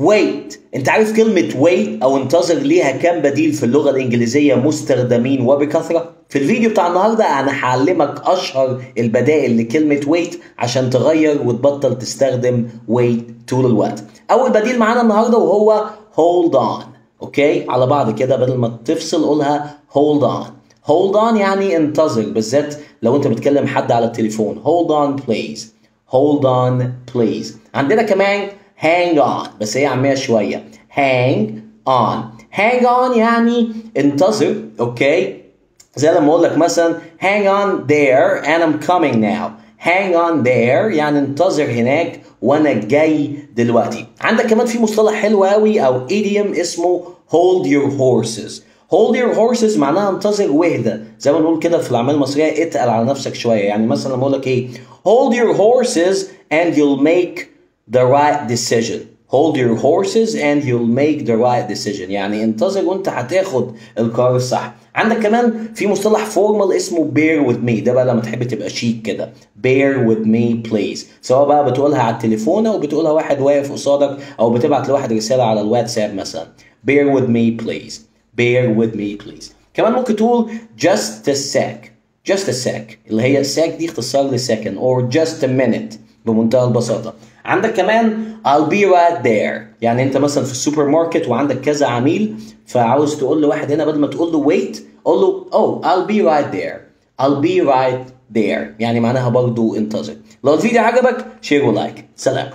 wait. انت عارف كلمة wait او انتظر ليها كام بديل في اللغة الانجليزية مستخدمين وبكثرة؟ في الفيديو بتاع النهاردة انا هعلمك اشهر البدائل لكلمة wait عشان تغير وتبطل تستخدم wait طول الوقت. اول بديل معانا النهاردة وهو hold on. اوكي، على بعض كده بدل ما تفصل قولها hold on. hold on يعني انتظر، بالذات لو انت بتكلم حد على التليفون. hold on please. hold on please. عندنا كمان hang on، بس هي عامية شوية. hang on. hang on يعني انتظر. اوكي، زي لما اقول لك مثلا hang on there and I'm coming now. hang on there يعني انتظر هناك وانا جاي دلوقتي. عندك كمان في مصطلح حلو قوي او idiom اسمه hold your horses. hold your horses معناها انتظر واهدى، زي ما بنقول كده في الاعمال المصريه اتقل على نفسك شويه. يعني مثلا لما اقول لك ايه hold your horses and you'll make the right decision. hold your horses and you'll make the right decision يعني انتظر وانت هتاخد القرار الصح. عندك كمان في مصطلح فورمال اسمه bear with me، ده بقى لما تحب تبقى شيك كده. bear with me please، سواء بقى بتقولها على التليفون او بتقولها واحد واقف قصادك او بتبعت لواحد رساله على الواتساب مثلا. bear with me please. bear with me please. كمان ممكن تقول just a sec. just a sec اللي هي sec دي اختصار لسكن or just a minute بمنتهى البساطة. عندك كمان I'll be right there، يعني انت مثلا في السوبر ماركت وعندك كذا عميل فعاوز تقول لواحد هنا بدل ما تقول له wait قول له oh I'll be right there. I'll be right there يعني معناها برضو انتظر. لو الفيديو عجبك شير ولايك. سلام.